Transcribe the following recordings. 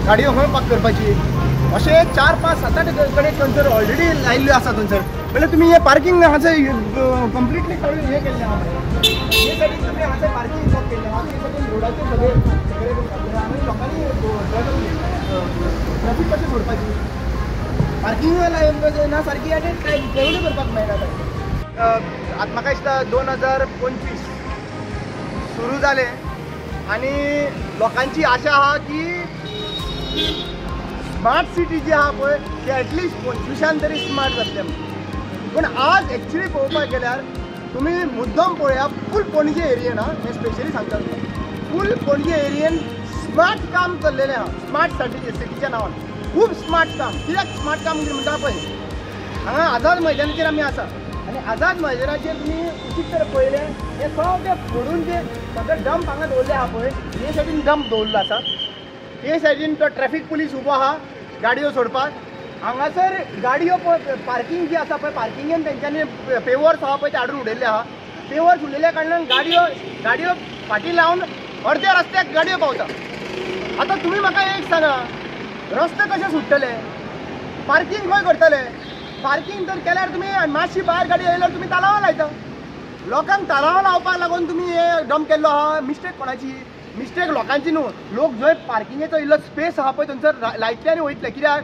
गाडयो खंय पार्क करपाची अशे 4-5 7-8 कडेन थंयसर ऑलरेडी लायिल्ल्यो आसा थंयसर म्हणल्यार तुमी हे पार्किंग हांगासर कंप्लिटली हे केल्लें आहा हे सायडीन तुमी हांगासर पार्किंग ब्लॉक केल्लें आहा ते सायडीन रोडाचेर सगळे आनी लोकांनी ट्रॅफिक कशें सोडपाची पार्किंग ना सारकी आनी ट्रॅव्हल करपाक मेळना आतां म्हाका दिसता 2025 सुरू जालें आनी लोकांची आशा आहा की स्मार्ट सिटी जी आहा पळय ती एटलिस्ट 25 तरी स्मार्ट जातलें पूण आज एक्चुअली पळोवपाक गेल्यार तुमी मुद्दम पळया फूल पणजे एरियेन हें स्पेशली सांगता फूल पणजे एरियेन स्मार्ट काम चल्लेलें आहा स्मार्ट सिटीच्या नांवान खूब स्मार्ट काम कित्याक स्मार्ट काम म्हणटा पळय हांगा आझाद मैदानाचेर आमी आसा आनी आझाद मैदानाचेर तुमी उचित तर पळयलें हें सगळें फोडून जे सगळे डंप हांगा दवरले आहा पळय हे सायडीन डंप दवरलो आसा हे सायडीन तो ट्रॅफिक पुलीस उबो आहा गाडयो सोडपाक हांगासर गाडयो पार्किंग जी आसा पळय पार्किंगेन तेंच्यांनी पेवर्स आहा पळय ते हाडून उडयल्ले आहा पेवर्स उडयल्या कारणान गाडयो फाटीं लावन अर्ध्या रस्त्याक गाडयो पावता आतां तुमी म्हाका एक सांगा रस्ते कशे सुट्टले पार्किंग खंय करतले पार्किंग तर केल्यार तुमी मातशी भायर गाडी येयल्यार तुमी तालावां लायता लोकांक तालावां लावपाक लागून तुमी हे डंप केल्लो आहा मिस्टेक कोणाची मिस्टेक लोकांची न्हू लोक जंय पार्किंगेचो इल्लो स्पेस आहा पळय थंयसर लायतले आनी वयतले कित्याक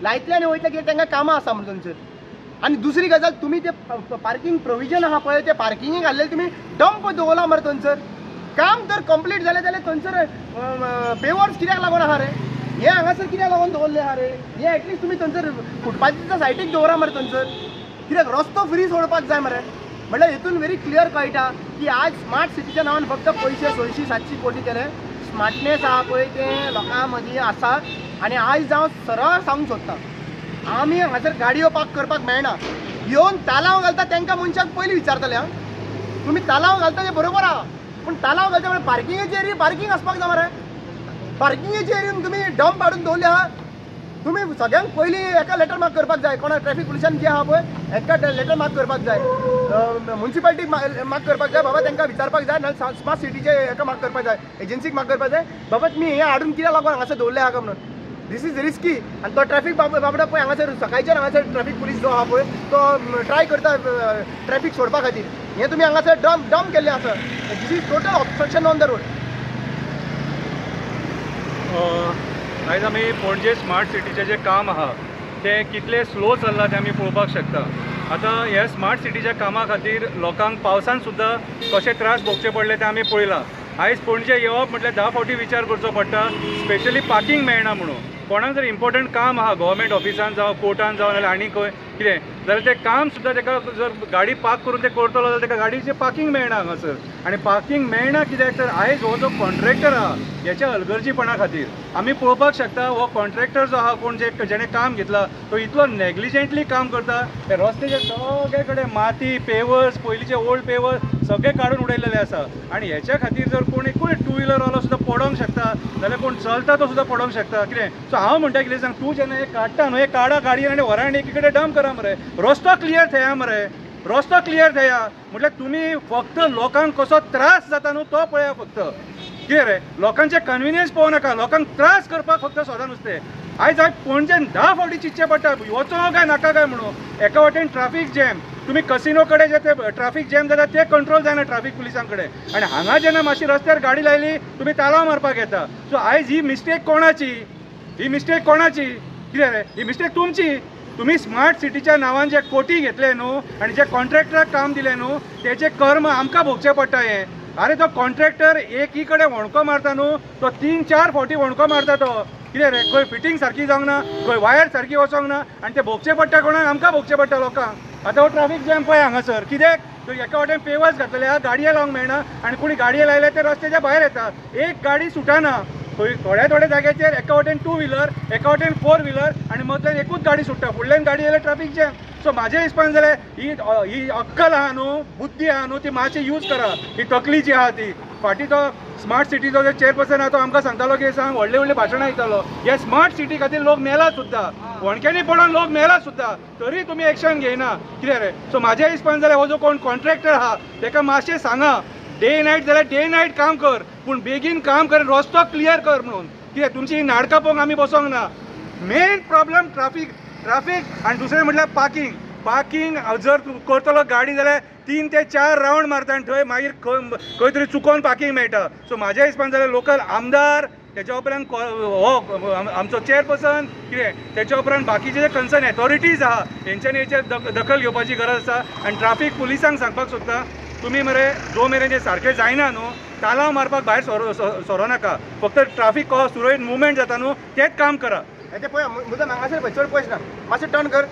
लायतले आनी वयतले कित्याक तांकां कामां आसा म्हणून थंयसर आनी दुसरी गजाल तुमी ते पार्किंग प्रोविजन आहा पळय ते पार्किंगेक घाल्लेले तुमी डंप दवरला मरे थंयसर काम जर कंप्लीट जालें जाल्यार थंयसर पेवर्स कित्याक लागून आहा रे हे हांगासर कित्याक लागून दवरले आहा रे हे एटलिस्ट तुमी थंयसर फुटपाथीच्या सायडीक दवरा मरे थंयसर कित्याक रस्तो फ्री सोडपाक जाय मरे म्हळ्यार हेतून व्हेरी क्लियर कळटा की आज स्मार्ट सिटीच्या नांवान फक्त पयशे 600-700 कोटी केले स्मार्टनेस आहा पळय तें लोकां मदीं आसा आनी आयज हांव सरळ सांगूंक सोदतां आमी हांगासर गाडयो पार्क करपाक मेळना येवन तालाव घालता तांकां मनशाक पयलीं विचारतले आं तुमी तालाव घालता तें बरोबर आहा पूण तालाव घालता म्हळ्यार पार्किंगेची एरिया पार्किंग आसपाक जाय मरे पार्किंगेची एरियेन तुमी डंप हाडून दवरले आहा तुमी सगळ्यांक पयलीं एका लेटर मार्क करपाक जाय कोणा ट्रॅफिक पुलिसान जे आहा पळय एका लेटर मार्क करपाक जाय म्युनिसिपालिटीक मार्क करपाक जाय बाबा तांकां विचारपाक जाय नाल्यार स्मार्ट सिटीचे एका मार्क करपाक जाय एजन्सीक मार्क करपाक जाय बाबा तुमी हे हाडून कित्याक लागून हांगासर दवरले आहा काय म्हणून दीस इज रिस्की आनी तो ट्रॅफिक बाबडो पळय हांगासर सकाळच्यान हांगासर ट्रॅफिक पुलीस जो आहा पळय तो ट्राय करता ट्रॅफिक सोडपा खातीर हे तुमी हांगासर डंप केल्ले आसा this is total obstruction on the road आयज आमी पणजे स्मार्ट सिटीचें जें काम आहा तें कितलें स्लो चल्लां तें आमी पळोवपाक शकता आतां ह्या स्मार्ट सिटीच्या कामा खातीर लोकांक पावसान सुद्दां कशे त्रास भोगचे पडले तें आमी पळयलां आयज पणजे येवप म्हटल्यार 10 फावटी विचार करचो पडटा स्पेशली पार्किंग मेळना म्हणून कोणाक जर इम्पॉर्टंट काम आहा गव्हर्मेंट ऑफिसान जावं कोर्टान जावं नाल्यार आनी खंय कितें जाल्यार तें काम सुद्दां ताका जर गाडी पार्क करून तें करतलो जाल्यार ताका गाडीचें पार्किंग मेळना हांगासर आनी पार्किंग मेळना कित्याक तर आयज हो जो कॉन्ट्रॅक्टर आहा हेच्या हलगर्जीपणा खातीर आमी पळोवपाक शकता हो कॉन्ट्रॅक्टर जो आहा कोण जेणे काम घेतला तो इतलो नेग्लिजंटली काम करता ते रस्त्याचे सगळे कडेन माती पेवर्स पयलींचे ओल्ड पेवर्स सगळे काडून उडयलेले आसा आनी हेच्या खातीर जर कोण टू व्हिलरवालो सुद्दां पडोंक शकता जाल्यार कोण चलता तो सुद्दां पडोंक शकता कितें सो हांव म्हणटा कितें सांग तूं जेन्ना हे काडटा न्हू हे काडा गाडयेन आनी व्हरान एकी कडेन डंप करा मरे रस्तो क्लियर थंया मरे रस्तो क्लियर थंया म्हटल्यार तुमी फक्त लोकांक कसो त्रास जाता न्हू तो पळया फक्त कितें रे लोकांचे कन्विनियन्स पळोवं नाका लोकांक त्रास करपाक फक्त सोदा नुस्तें आयज पणजेन 10 फावटी चिंतचें पडटा वचो काय नाका काय म्हणून एका वाटेन ट्राफीक जॅम तुमी कसिनो कडेन जे ते ट्राफीक जॅम जाता ते कंट्रोल जायना ट्राफीक पुलिसां कडेन आनी हांगा जेन्ना मातशी रस्त्यार गाडी लायली तुमी तालाव मारपाक येता सो आयज ही मिस्टेक कोणाची कितें रे ही मिस्टेक तुमची तुम्ही स्मार्ट सिटीच्या नांवान जे कोटी घेतले न्हू आनी जे कॉन्ट्रॅक्टराक काम दिले न्हू तेचे कर्म आमकां भोगचें पडटा हें अरे तो कॉन्ट्रॅक्टर एकी कडेन वणको मारता न्हू तो 3-4 फावटी वणको मारता तो कितें रे खंय फिटींग सारकी जावंक ना खंय वायर सारकी वचोंक ना आनी ते भोगचें पडटा कोणाक आमकां भोगचें पडटा लोकांक आतां हो ट्राफीक जॅम पळय हांगासर कित्याक एका वाटेन पेवर्स घातलेले आहा गाडये लावंक मेळना आनी कोणी गाडये लायले ते रस्त्याच्या भायर येता एक गाडी सुटाना थोड्या जाग्याचेर एका वाटेन 2 व्हिलर एका वाटेन 4 व्हिलर आनी मदल्यान एकूच गाडी सुट्टा फुडल्यान गाडी येयल्यार ट्राफीक जॅम सो म्हाज्या हिसपान जाल्यार ही अक्कल आहा न्हू बुद्धी आहा न्हू ती मातशी यूज करा ही तकली जी आहा ती फाटीं तो स्मार्ट सिटीचो जो चेअरपर्सन आहा तो आमकां सांगतालो की सांग व्हडले भाशणां दितालो ह्या स्मार्ट सिटी खातीर लोक मेला सुद्दां वणक्यांनी पडोन लोक मेला सुद्दां तरी तुमी एक्शन घेयना कितें रे सो म्हाज्या हिसपान जाल्यार हो जो कोण कॉन्ट्रॅक्टर आहा ताका मातशें सांगा डे नायट जाल्यार डे नायट काम कर पूण बेगीन काम कर रस्तो क्लियर कर म्हणून कित्याक तुमची नाटकां पळोवंक आमी बसोंक ना. मेन प्रॉब्लम ट्राफीक आनी दुसरें म्हटल्यार पार्किंग जर तूं करतलो गाडी जाल्यार 3 ते 4 रावंड मारता आनी थंय मागीर खंय तरी चुकोवन पार्किंग मेळटा. सो म्हाज्या हिसपान जाल्यार लोकल आमदार त्याच्या उपरांत हो आमचो चेअरपर्सन कितें त्याच्या उपरांत बाकीचे जे कन्सर्न एथॉरिटीज आहा तेंच्यांनी हेचेर दखल घेवपाची गरज आसा. आनी ट्राफीक पुलिसांक सांगपाक सोदता तुमी मरे जो मेरेन जे सारकें जायना न्हू तालाव मारपाक भायर सरो नाका. फक्त ट्राफीक सुरळीत मुवमेंट जाता न्हू तेंच काम करा. ते पळय मुद्दम हांगासर पळय चड पयस ना मातशें टर्न कर